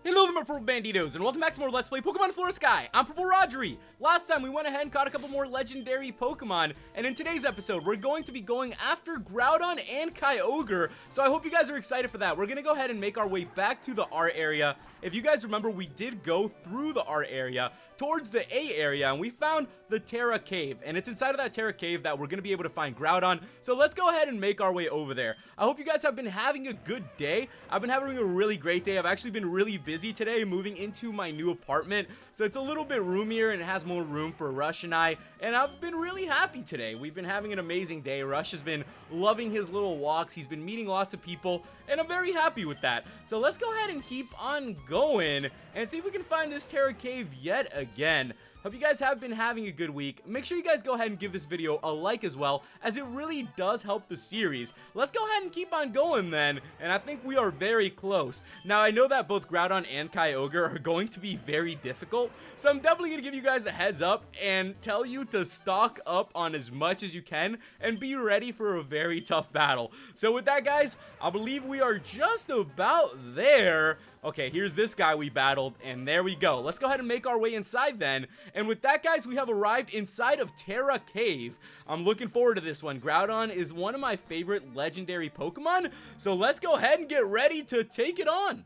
Hello there, my Purple Banditos, and welcome back to more Let's Play Pokemon Flora Sky. I'm PurpleRodri. Last time, we went ahead and caught a couple more legendary Pokemon, and in today's episode, we're going to be going after Groudon and Kyogre, so I hope you guys are excited for that. We're going to go ahead and make our way back to the R area. If you guys remember, we did go through the R area towards the A area, and we found the Terra Cave, and it's inside of that Terra Cave that we're going to be able to find Groudon, so let's go ahead and make our way over there. I hope you guys have been having a good day. I've been having a really great day. I've actually been really busy today moving into my new apartment, so it's a little bit roomier and it has more room for Rush and I've been really happy today. We've been having an amazing day. Rush has been loving his little walks. He's been meeting lots of people, and I'm very happy with that. So let's go ahead and keep on going and see if we can find this Terra Cave yet again. Hope you guys have been having a good week. Make sure you guys go ahead and give this video a like as well, as it really does help the series. Let's go ahead and keep on going then, and I think we are very close. Now, I know that both Groudon and Kyogre are going to be very difficult, so I'm definitely going to give you guys a heads up and tell you to stock up on as much as you can and be ready for a very tough battle. So with that, guys, I believe we are just about there. Okay, here's this guy we battled, and there we go. Let's go ahead and make our way inside then. And with that, guys, we have arrived inside of Terra Cave. I'm looking forward to this one. Groudon is one of my favorite legendary Pokemon, so let's go ahead and get ready to take it on.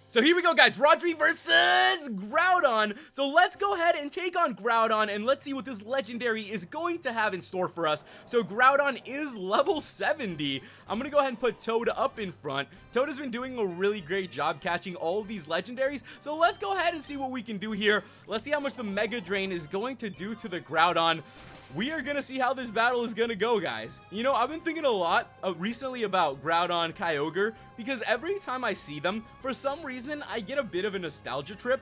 So here we go, guys. Rhodri versus Groudon. So let's go ahead and take on Groudon, and let's see what this legendary is going to have in store for us. So Groudon is level 70. I'm going to go ahead and put Toad up in front. Toad has been doing a really great job catching all of these legendaries. So let's go ahead and see what we can do here. Let's see how much the Mega Drain is going to do to the Groudon. We are going to see how this battle is going to go, guys. You know, I've been thinking a lot recently about Groudon Kyogre, because every time I see them, for some reason, I get a bit of a nostalgia trip.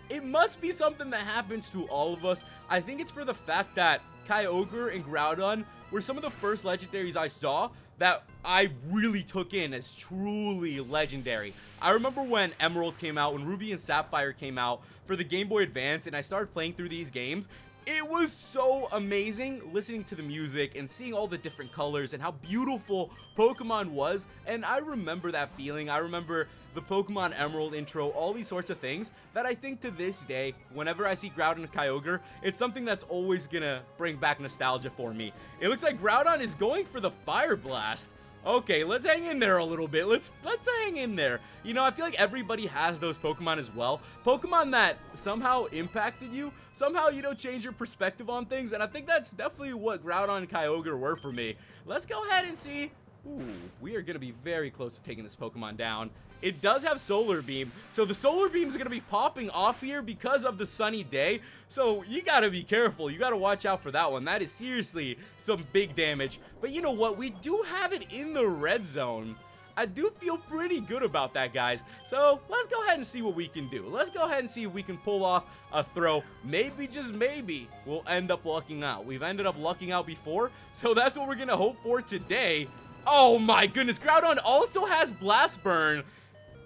It must be something that happens to all of us. I think it's for the fact that Kyogre and Groudon were some of the first legendaries I saw that I really took in as truly legendary. I remember when Emerald came out, when Ruby and Sapphire came out for the Game Boy Advance, and I started playing through these games. It was so amazing listening to the music and seeing all the different colors and how beautiful Pokemon was, and I remember that feeling. I remember the Pokemon Emerald intro, all these sorts of things that I think to this day, whenever I see Groudon and Kyogre, it's something that's always gonna bring back nostalgia for me. It looks like Groudon is going for the Fire Blast. Okay, let's hang in there a little bit. Let's hang in there. You know, I feel like everybody has those Pokemon as well. Pokemon that somehow impacted you, somehow, you know, change your perspective on things, and I think that's definitely what Groudon and Kyogre were for me. Let's go ahead and see. Ooh, we are going to be very close to taking this Pokemon down. It does have Solar Beam, so the Solar Beam is going to be popping off here because of the sunny day, so you got to be careful. You got to watch out for that one. That is seriously some big damage, but you know what? We do have it in the red zone. I do feel pretty good about that, guys, so let's go ahead and see what we can do. Let's go ahead and see if we can pull off a throw. Maybe, just maybe, we'll end up lucking out. We've ended up lucking out before, so that's what we're going to hope for today. Oh my goodness, Groudon also has Blast Burn.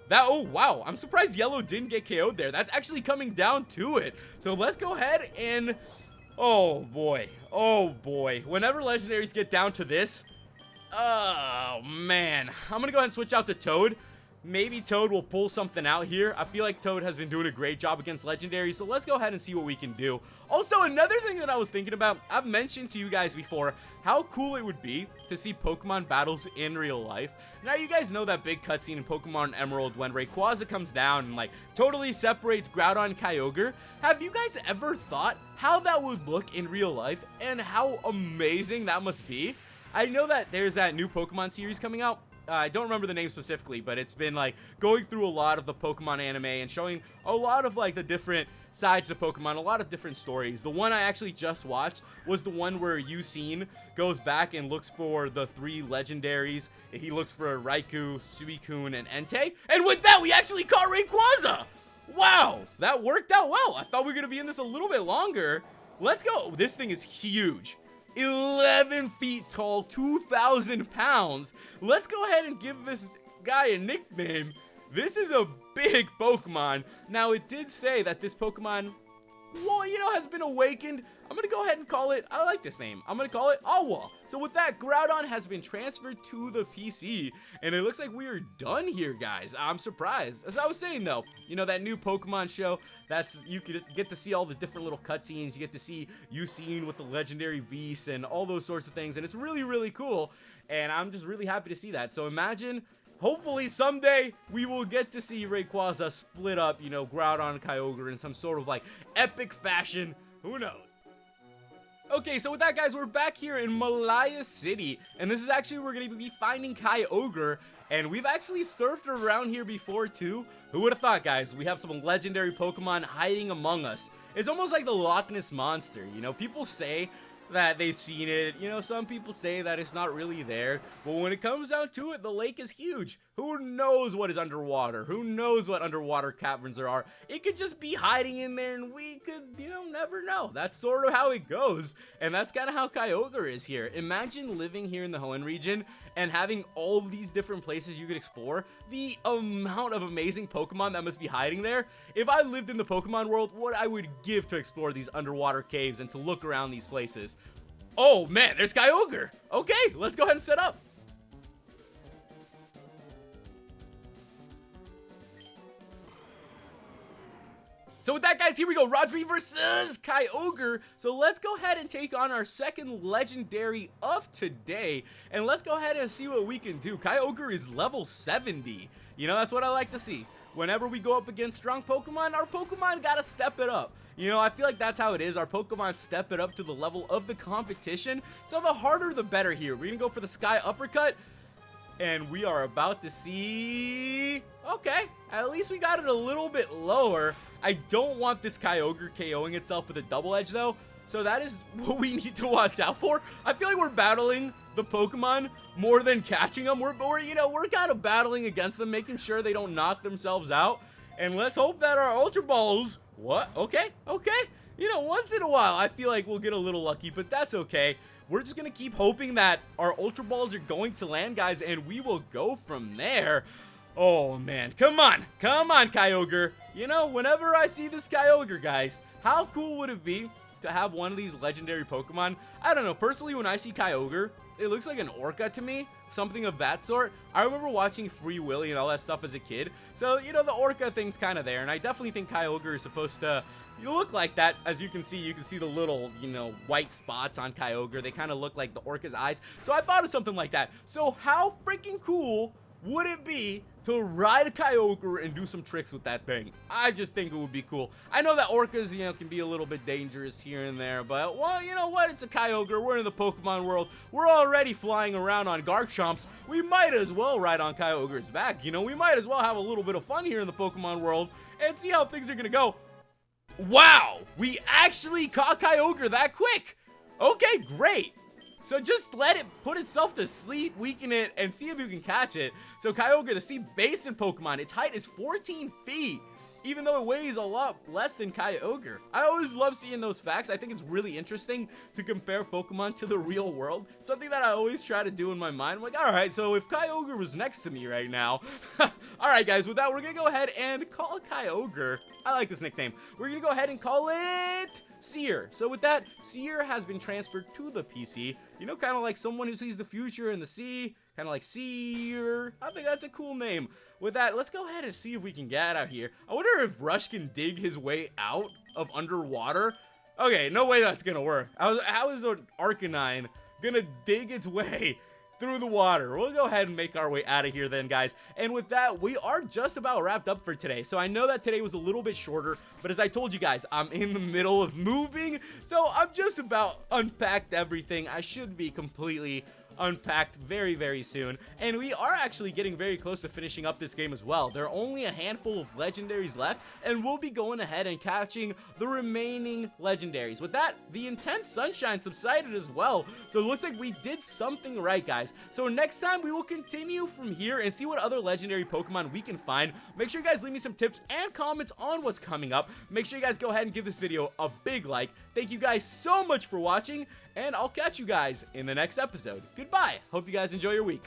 Oh wow, I'm surprised Yellow didn't get KO'd there. That's actually coming down to it. So let's go ahead and, oh boy, whenever legendaries get down to this, oh man, I'm gonna go ahead and switch out to Toad. Maybe Toad will pull something out here. I feel like Toad has been doing a great job against legendaries, so let's go ahead and see what we can do. Also, another thing that I was thinking about, I've mentioned to you guys before how cool it would be to see Pokemon battles in real life. Now, you guys know that big cutscene in Pokemon Emerald when Rayquaza comes down and, like, totally separates Groudon and Kyogre. Have you guys ever thought how that would look in real life and how amazing that must be? I know that there's that new Pokemon series coming out. I don't remember the name specifically, but it's been like going through a lot of the Pokemon anime and showing a lot of like the different sides of Pokemon, a lot of different stories. The one I actually just watched was the one where Yusin goes back and looks for the 3 legendaries. He looks for Raikou, Suicune, and Entei. And with that, we actually caught Rayquaza! Wow, that worked out well. I thought we were going to be in this a little bit longer. Let's go. This thing is huge. 11 feet tall, 2,000 pounds. Let's go ahead and give this guy a nickname. This is a big Pokemon. Now, it did say that this Pokemon well, you know, has been awakened. I'm gonna go ahead and call it, I like this name, I'm gonna call it Awa. So with that, Groudon has been transferred to the PC, and it looks like we are done here, guys. I'm surprised. As I was saying, though, you know, that new Pokemon show, you could get to see all the different little cutscenes. You get to see Usain with the legendary beasts and all those sorts of things, and it's really, really cool, and I'm just really happy to see that. So imagine, hopefully someday we will get to see Rayquaza split up, you know, Groudon and Kyogre in some sort of like epic fashion. Who knows? Okay, so with that, guys, we're back here in Malaya City, and this is actually where we're going to be finding Kyogre, and we've actually surfed around here before, too. Who would have thought, guys? We have some legendary Pokemon hiding among us. It's almost like the Loch Ness Monster, you know? People say that they've seen it, you know, some people say that it's not really there, but when it comes down to it, the lake is huge. Who knows what is underwater? Who knows what underwater caverns there are? It could just be hiding in there, and we could, you know, never know. That's sort of how it goes, and that's kind of how Kyogre is here. Imagine living here in the Hoenn region and having all these different places you could explore. The amount of amazing Pokemon that must be hiding there. If I lived in the Pokemon world, what I would give to explore these underwater caves and to look around these places. Oh man, there's Kyogre. Okay, let's go ahead and set up. So with that, guys, here we go. Rhodri versus Kyogre. So let's go ahead and take on our second legendary of today. And let's go ahead and see what we can do. Kyogre is level 70. You know, that's what I like to see. Whenever we go up against strong Pokemon, our Pokemon gotta step it up. You know, I feel like that's how it is. Our Pokemon step it up to the level of the competition. So the harder, the better here. We're gonna go for the Sky Uppercut. And we are about to see... Okay, at least we got it a little bit lower. I don't want this Kyogre KOing itself with a double edge, though. So that is what we need to watch out for. I feel like we're battling the Pokemon more than catching them. We're kind of battling against them, making sure they don't knock themselves out. And let's hope that our Ultra Balls... What? Okay. You know, once in a while, I feel like we'll get a little lucky, but that's okay. We're just going to keep hoping that our Ultra Balls are going to land, guys, and we will go from there. Oh, man. Come on, Kyogre. You know, whenever I see this Kyogre, guys, how cool would it be to have one of these legendary Pokemon? I don't know. Personally, when I see Kyogre, it looks like an Orca to me. Something of that sort. I remember watching Free Willy and all that stuff as a kid. So, you know, the Orca thing's kind of there. And I definitely think Kyogre is supposed to... You look like that. As you can see the little, you know, white spots on Kyogre. They kind of look like the Orca's eyes. So I thought of something like that. So how freaking cool would it be to ride a Kyogre and do some tricks with that thing? I just think it would be cool. I know that Orcas, you know, can be a little bit dangerous here and there, but, well, you know what? It's a Kyogre. We're in the Pokemon world. We're already flying around on Garchomps. We might as well ride on Kyogre's back. You know, we might as well have a little bit of fun here in the Pokemon world and see how things are gonna go. Wow, we actually caught Kyogre that quick. Okay, great. So just let it put itself to sleep, weaken it, and see if you can catch it. So Kyogre, the Sea Basin Pokemon, its height is 14 feet, even though it weighs a lot less than Kyogre. I always love seeing those facts. I think it's really interesting to compare Pokemon to the real world. Something that I always try to do in my mind. I'm like, all right, so if Kyogre was next to me right now. All right, guys, with that, we're going to go ahead and call Kyogre. I like this nickname. We're going to go ahead and call it Seer. So with that, Seer has been transferred to the PC. You know, kind of like someone who sees the future in the sea. Kind of like Seer. I think that's a cool name. With that, let's go ahead and see if we can get out here. I wonder if Rush can dig his way out of underwater. Okay, no way that's gonna work. How is an Arcanine gonna dig its way through the water? We'll go ahead and make our way out of here then, guys. And with that, we are just about wrapped up for today. So I know that today was a little bit shorter, but as I told you guys, I'm in the middle of moving. So I'm just about unpacked everything. I should be completely unpacked very, very soon. And we are actually getting very close to finishing up this game as well. There are only a handful of legendaries left, and we'll be going ahead and catching the remaining legendaries. With that, the intense sunshine subsided as well. So it looks like we did something right, guys. So next time, we will continue from here and see what other legendary Pokemon we can find. Make sure you guys leave me some tips and comments on what's coming up. Make sure you guys go ahead and give this video a big like. Thank you guys so much for watching, and I'll catch you guys in the next episode. Goodbye. Hope you guys enjoy your week.